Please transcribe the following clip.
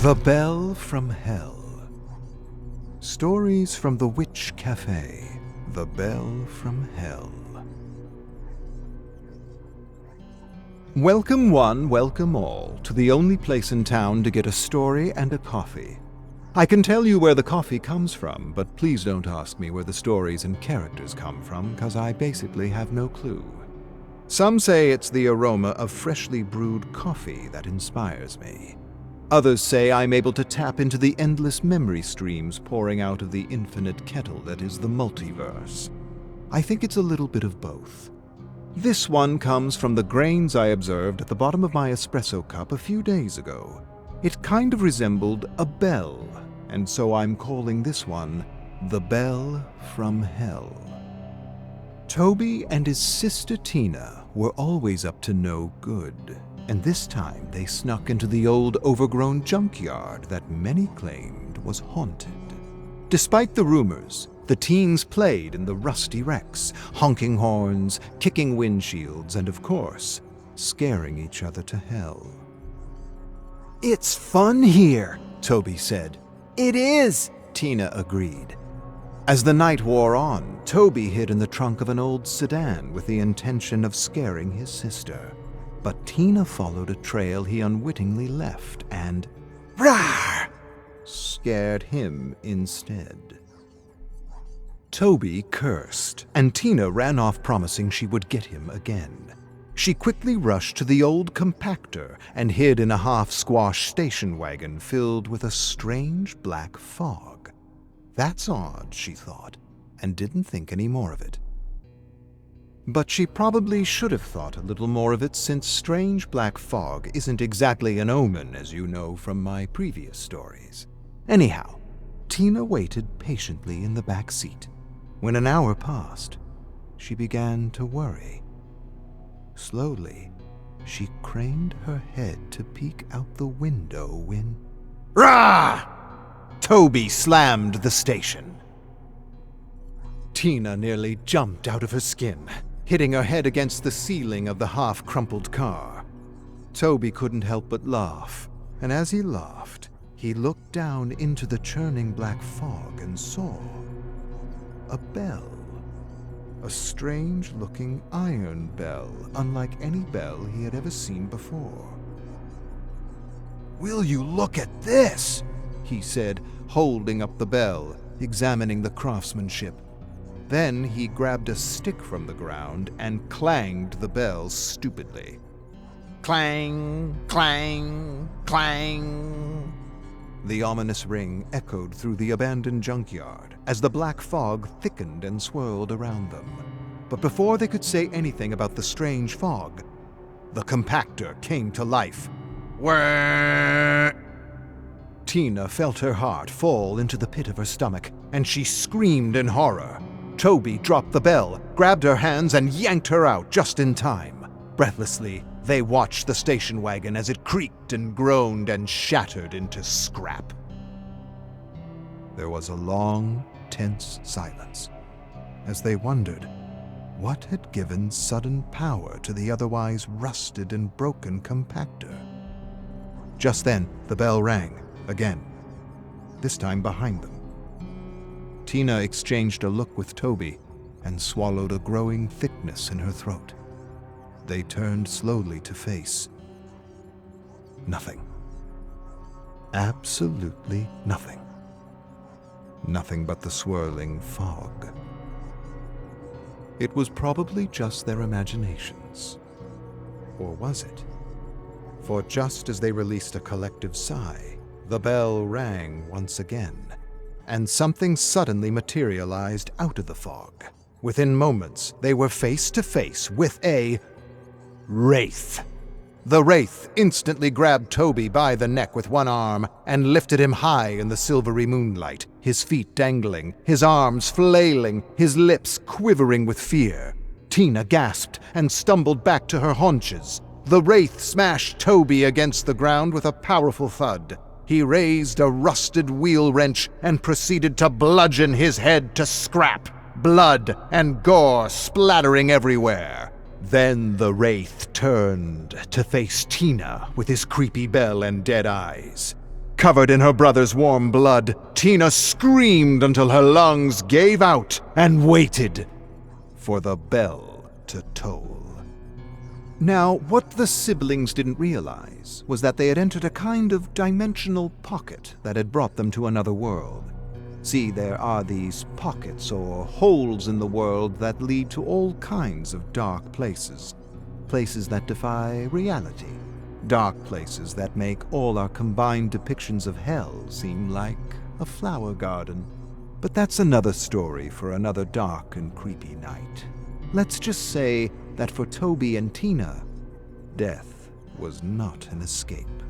The Bell from Hell. Stories from the Witch Cafe. The Bell from Hell. Welcome one, welcome all, to the only place in town to get a story and a coffee. I can tell you where the coffee comes from, but please don't ask me where the stories and characters come from, because I basically have no clue. Some say it's the aroma of freshly brewed coffee that inspires me. Others say I'm able to tap into the endless memory streams pouring out of the infinite kettle that is the multiverse. I think it's a little bit of both. This one comes from the grains I observed at the bottom of my espresso cup a few days ago. It kind of resembled a bell, and so I'm calling this one The Bell from Hell. Toby and his sister Tina were always up to no good, and this time they snuck into the old overgrown junkyard that many claimed was haunted. Despite the rumors, the teens played in the rusty wrecks, honking horns, kicking windshields, and of course, scaring each other to hell. "It's fun here," Toby said. "It is," Tina agreed. As the night wore on, Toby hid in the trunk of an old sedan with the intention of scaring his sister. But Tina followed a trail he unwittingly left and, "Rawr!" scared him instead. Toby cursed, and Tina ran off promising she would get him again. She quickly rushed to the old compactor and hid in a half-squashed station wagon filled with a strange black fog. That's odd, she thought, and didn't think any more of it. But she probably should have thought a little more of it, since strange black fog isn't exactly an omen, as you know from my previous stories. Anyhow, Tina waited patiently in the back seat. When an hour passed, she began to worry. Slowly, she craned her head to peek out the window when... Rah! Toby slammed the station. Tina nearly jumped out of her skin, hitting her head against the ceiling of the half-crumpled car. Toby couldn't help but laugh, and as he laughed, he looked down into the churning black fog and saw a bell. A strange-looking iron bell, unlike any bell he had ever seen before. "Will you look at this?" he said, holding up the bell, examining the craftsmanship. Then he grabbed a stick from the ground and clanged the bell stupidly. Clang, clang, clang. The ominous ring echoed through the abandoned junkyard as the black fog thickened and swirled around them. But before they could say anything about the strange fog, the compactor came to life. Whirr! Tina felt her heart fall into the pit of her stomach, and she screamed in horror. Toby dropped the bell, grabbed her hands, and yanked her out just in time. Breathlessly, they watched the station wagon as it creaked and groaned and shattered into scrap. There was a long, tense silence as they wondered what had given sudden power to the otherwise rusted and broken compactor. Just then, the bell rang again, this time behind them. Tina exchanged a look with Toby and swallowed a growing thickness in her throat. They turned slowly to face nothing. Absolutely nothing. Nothing but the swirling fog. It was probably just their imaginations. Or was it? For just as they released a collective sigh, the bell rang once again, and something suddenly materialized out of the fog. Within moments, they were face to face with a wraith. The wraith instantly grabbed Toby by the neck with one arm and lifted him high in the silvery moonlight, his feet dangling, his arms flailing, his lips quivering with fear. Tina gasped and stumbled back to her haunches. The wraith smashed Toby against the ground with a powerful thud. He raised a rusted wheel wrench and proceeded to bludgeon his head to scrap, blood and gore splattering everywhere. Then the wraith turned to face Tina with his creepy bell and dead eyes. Covered in her brother's warm blood, Tina screamed until her lungs gave out and waited for the bell to toll. Now, what the siblings didn't realize was that they had entered a kind of dimensional pocket that had brought them to another world. See, there are these pockets or holes in the world that lead to all kinds of dark places. Places that defy reality. Dark places that make all our combined depictions of hell seem like a flower garden. But that's another story for another dark and creepy night. Let's just say that for Toby and Tina, death was not an escape.